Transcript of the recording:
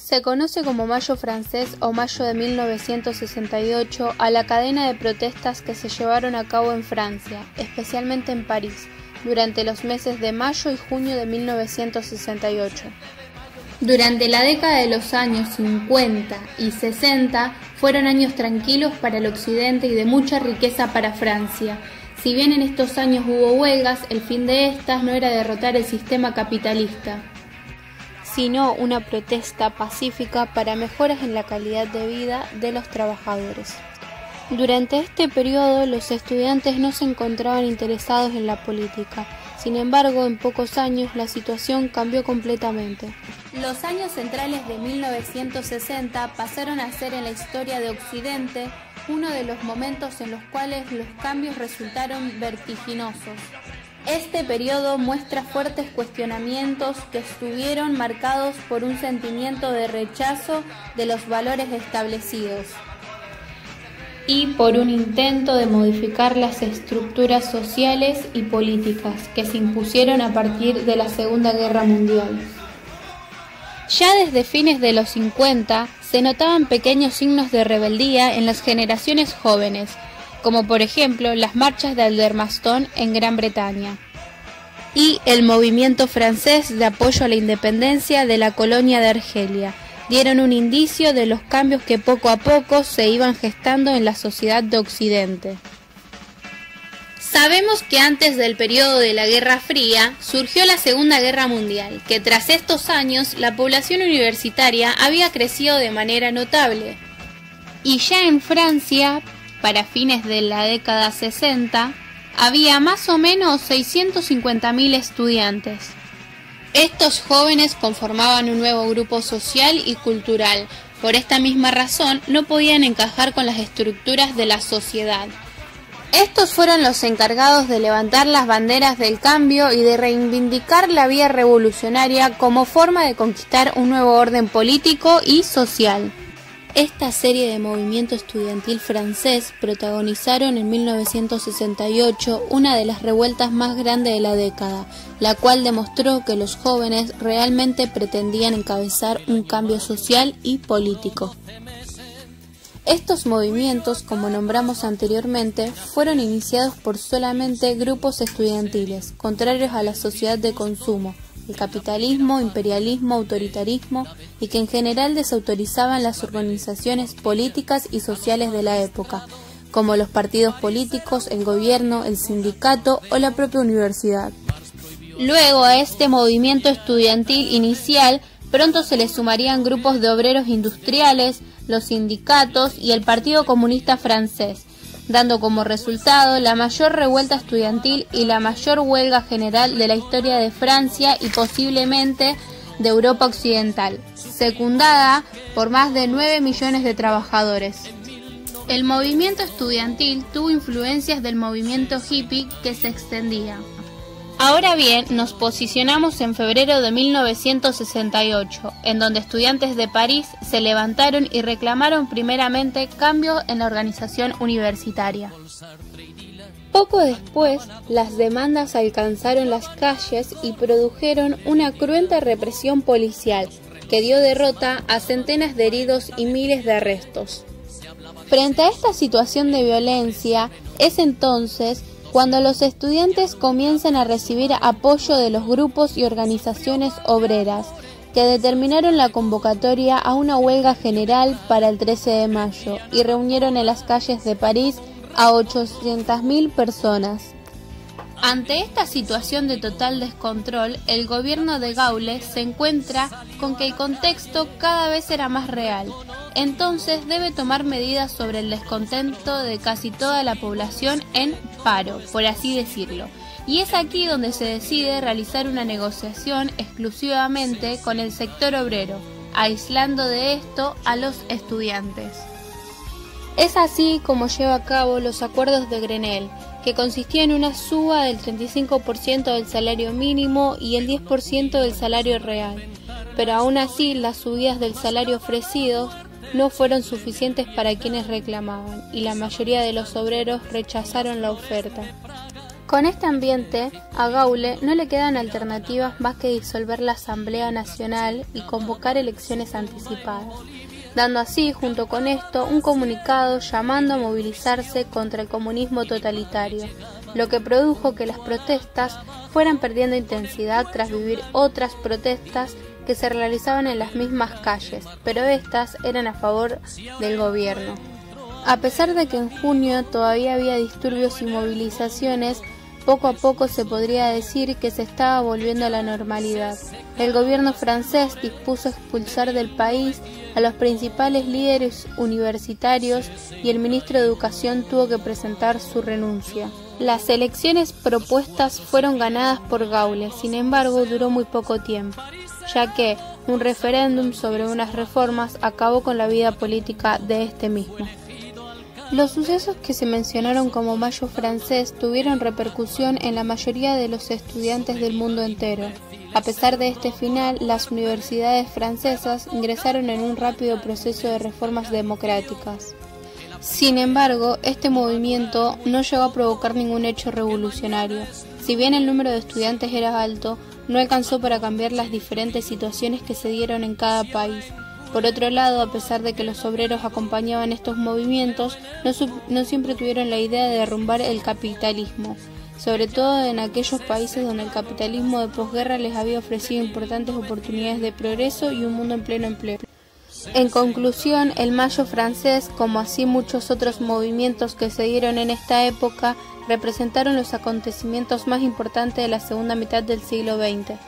Se conoce como Mayo francés o Mayo de 1968 a la cadena de protestas que se llevaron a cabo en Francia, especialmente en París, durante los meses de mayo y junio de 1968. Durante la década de los años 50 y 60 fueron años tranquilos para el occidente y de mucha riqueza para Francia. Si bien en estos años hubo huelgas, el fin de estas no era derrotar el sistema capitalista, sino una protesta pacífica para mejoras en la calidad de vida de los trabajadores. Durante este periodo, los estudiantes no se encontraban interesados en la política. Sin embargo, en pocos años la situación cambió completamente. Los años centrales de 1960 pasaron a ser en la historia de Occidente uno de los momentos en los cuales los cambios resultaron vertiginosos. Este periodo muestra fuertes cuestionamientos que estuvieron marcados por un sentimiento de rechazo de los valores establecidos y por un intento de modificar las estructuras sociales y políticas que se impusieron a partir de la Segunda Guerra Mundial. Ya desde fines de los 50 se notaban pequeños signos de rebeldía en las generaciones jóvenes, como por ejemplo las marchas de Aldermaston en Gran Bretaña y el movimiento francés de apoyo a la independencia de la colonia de Argelia. Dieron un indicio de los cambios que poco a poco se iban gestando en la sociedad de Occidente. Sabemos que antes del periodo de la Guerra Fría surgió la Segunda Guerra Mundial, que tras estos años la población universitaria había crecido de manera notable. Y ya en Francia, para fines de la década 60, había más o menos 650.000 estudiantes. Estos jóvenes conformaban un nuevo grupo social y cultural. Por esta misma razón, no podían encajar con las estructuras de la sociedad. Estos fueron los encargados de levantar las banderas del cambio y de reivindicar la vía revolucionaria como forma de conquistar un nuevo orden político y social. Esta serie de movimiento estudiantil francés protagonizaron en 1968 una de las revueltas más grandes de la década, la cual demostró que los jóvenes realmente pretendían encabezar un cambio social y político. Estos movimientos, como nombramos anteriormente, fueron iniciados por solamente grupos estudiantiles, contrarios a la sociedad de consumo, el capitalismo, imperialismo, autoritarismo y que en general desautorizaban las organizaciones políticas y sociales de la época, como los partidos políticos, el gobierno, el sindicato o la propia universidad. Luego a este movimiento estudiantil inicial pronto se le sumarían grupos de obreros industriales, los sindicatos y el Partido Comunista Francés, dando como resultado la mayor revuelta estudiantil y la mayor huelga general de la historia de Francia y posiblemente de Europa Occidental, secundada por más de 9 millones de trabajadores. El movimiento estudiantil tuvo influencias del movimiento hippie que se extendía. Ahora bien, nos posicionamos en febrero de 1968, en donde estudiantes de París se levantaron y reclamaron primeramente cambios en la organización universitaria. Poco después, las demandas alcanzaron las calles y produjeron una cruenta represión policial, que dio derrota a centenas de heridos y miles de arrestos. Frente a esta situación de violencia, es entonces cuando los estudiantes comienzan a recibir apoyo de los grupos y organizaciones obreras, que determinaron la convocatoria a una huelga general para el 13 de mayo y reunieron en las calles de París a 800.000 personas. Ante esta situación de total descontrol, el gobierno de Gaulle se encuentra con que el contexto cada vez era más real. Entonces debe tomar medidas sobre el descontento de casi toda la población en paro, por así decirlo. Y es aquí donde se decide realizar una negociación exclusivamente con el sector obrero, aislando de esto a los estudiantes. Es así como lleva a cabo los acuerdos de Grenelle, que consistía en una suba del 35% del salario mínimo y el 10% del salario real. Pero aún así, las subidas del salario ofrecidos no fueron suficientes para quienes reclamaban, y la mayoría de los obreros rechazaron la oferta. Con este ambiente, a Gaulle no le quedan alternativas más que disolver la Asamblea Nacional y convocar elecciones anticipadas, dando así, junto con esto, un comunicado llamando a movilizarse contra el comunismo totalitario, lo que produjo que las protestas fueran perdiendo intensidad tras vivir otras protestas que se realizaban en las mismas calles, pero estas eran a favor del gobierno. A pesar de que en junio todavía había disturbios y movilizaciones, poco a poco se podría decir que se estaba volviendo a la normalidad. El gobierno francés dispuso expulsar del país a los principales líderes universitarios y el ministro de Educación tuvo que presentar su renuncia. Las elecciones propuestas fueron ganadas por Gaulle, sin embargo duró muy poco tiempo, ya que un referéndum sobre unas reformas acabó con la vida política de este mismo. Los sucesos que se mencionaron como Mayo francés tuvieron repercusión en la mayoría de los estudiantes del mundo entero. A pesar de este final, las universidades francesas ingresaron en un rápido proceso de reformas democráticas. Sin embargo, este movimiento no llegó a provocar ningún hecho revolucionario. Si bien el número de estudiantes era alto, no alcanzó para cambiar las diferentes situaciones que se dieron en cada país. Por otro lado, a pesar de que los obreros acompañaban estos movimientos, no siempre tuvieron la idea de derrumbar el capitalismo, sobre todo en aquellos países donde el capitalismo de posguerra les había ofrecido importantes oportunidades de progreso y un mundo en pleno empleo. En conclusión, el Mayo francés, como así muchos otros movimientos que se dieron en esta época, representaron los acontecimientos más importantes de la segunda mitad del siglo XX.